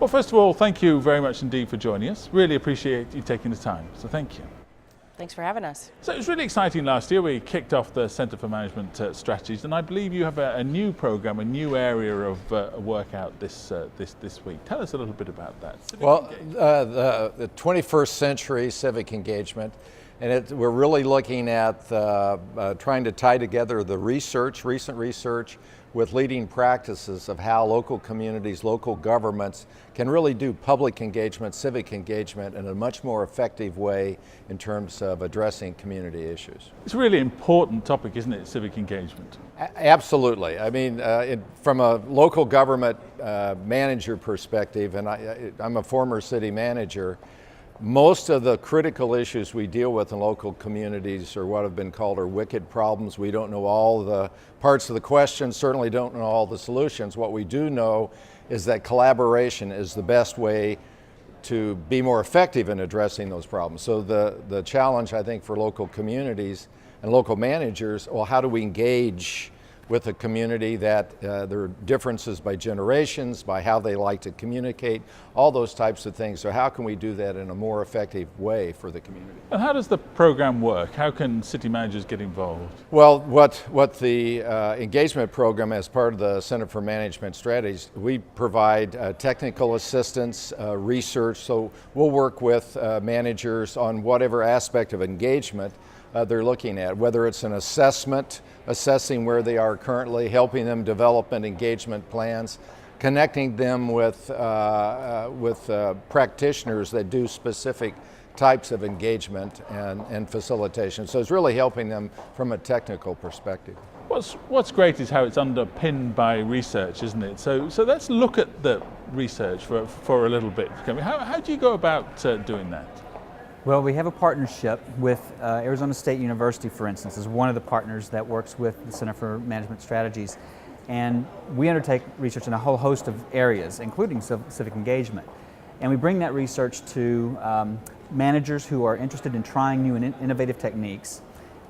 Well, first of all, thank you very much indeed for joining us. Really appreciate you taking the time, so thank you. Thanks for having us. So it was really exciting last year. We kicked off the Centre for Management Strategies, and I believe you have a new program, a new area of work out this week. Tell us a little bit about that. The 21st century civic engagement, and we're really looking at trying to tie together the recent research, with leading practices of how local communities, local governments can really do public engagement, civic engagement in a much more effective way in terms of addressing community issues. It's a really important topic, isn't it, civic engagement? Absolutely. I mean, from a local government manager perspective, and I'm a former city manager, most of the critical issues we deal with in local communities are what have been called our wicked problems. We don't know all the parts of the question, certainly don't know all the solutions. What we do know is that collaboration is the best way to be more effective in addressing those problems. So the challenge, I think, for local communities and local managers, well, how do we engage with a community that there are differences by generations, by how they like to communicate, all those types of things. So how can we do that in a more effective way for the community? And how does the program work? How can city managers get involved? Well, what the engagement program, as part of the Center for Management Strategies, we provide technical assistance, research. So we'll work with managers on whatever aspect of engagement they're looking at, whether it's an assessment, assessing where they are currently, helping them develop an engagement plans, connecting them with practitioners that do specific types of engagement and facilitation. So it's really helping them from a technical perspective. What's great is how it's underpinned by research, isn't it? So let's look at the research for a little bit. How do you go about doing that? Well, we have a partnership with Arizona State University, for instance, is one of the partners that works with the Center for Management Strategies. And we undertake research in a whole host of areas, including civic engagement. And we bring that research to managers who are interested in trying new and innovative techniques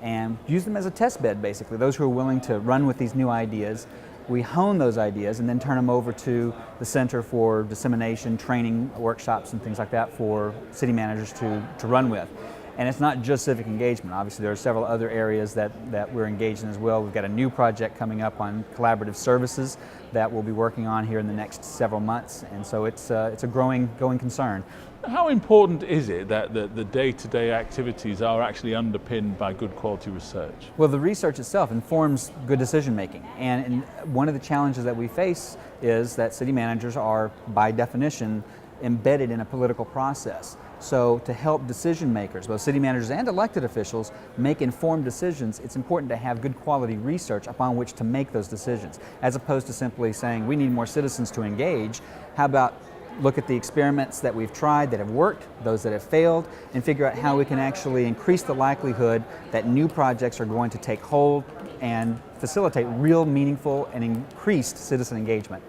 and use them as a test bed, basically, those who are willing to run with these new ideas. We hone those ideas and then turn them over to the Center for Dissemination, training, workshops and things like that for city managers to run with. And it's not just civic engagement. Obviously there are several other areas that we're engaged in as well. We've got a new project coming up on collaborative services that we'll be working on here in the next several months. And so it's a growing concern. How important is it that the day-to-day activities are actually underpinned by good quality research? Well, the research itself informs good decision making. And one of the challenges that we face is that city managers are, by definition, embedded in a political process. So to help decision makers, both city managers and elected officials, make informed decisions, it's important to have good quality research upon which to make those decisions, as opposed to simply saying we need more citizens to engage. How about look at the experiments that we've tried that have worked, those that have failed, and figure out how we can actually increase the likelihood that new projects are going to take hold and facilitate real, meaningful, and increased citizen engagement.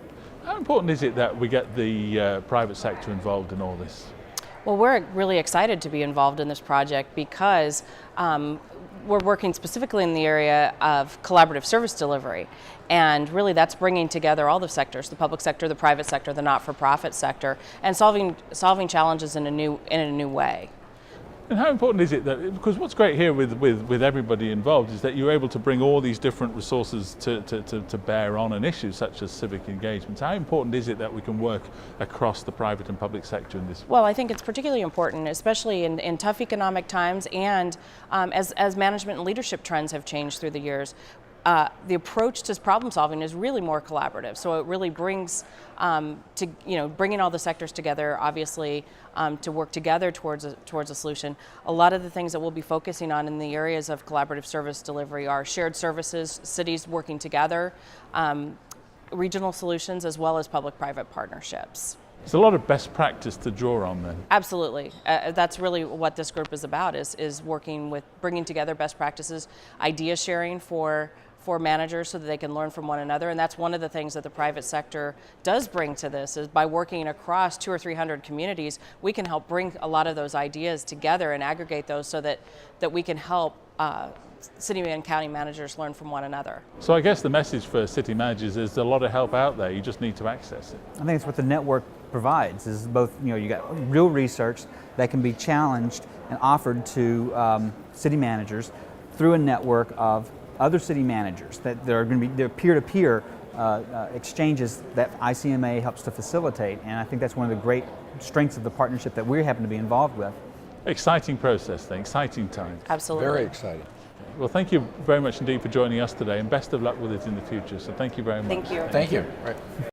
How important is it that we get the private sector involved in all this? Well, we're really excited to be involved in this project because we're working specifically in the area of collaborative service delivery. And really that's bringing together all the sectors, the public sector, the private sector, the not-for-profit sector, and solving challenges in a new way. And how important is it that, because what's great here with everybody involved is that you're able to bring all these different resources to bear on an issue such as civic engagement. How important is it that we can work across the private and public sector in this? Well, I think it's particularly important, especially in tough economic times and as management and leadership trends have changed through the years. The approach to problem solving is really more collaborative. So it really brings bringing all the sectors together, obviously, to work together towards a solution. A lot of the things that we'll be focusing on in the areas of collaborative service delivery are shared services, cities working together, regional solutions, as well as public-private partnerships. There's a lot of best practice to draw on then. Absolutely. That's really what this group is about, is working with bringing together best practices, idea sharing for managers so that they can learn from one another. And that's one of the things that the private sector does bring to this, is by working across 200 or 300 communities, we can help bring a lot of those ideas together and aggregate those so that we can help city and county managers learn from one another. So I guess the message for city managers is there's a lot of help out there, you just need to access it. I think it's what the network provides is both, you got real research that can be challenged and offered to city managers through a network of other city managers, that there are going to be peer-to-peer exchanges that ICMA helps to facilitate, and I think that's one of the great strengths of the partnership that we happen to be involved with. Exciting process then, exciting time. Absolutely. Very exciting. Well, thank you very much indeed for joining us today, and best of luck with it in the future. So thank you very much. Thank you. Thank you. Right.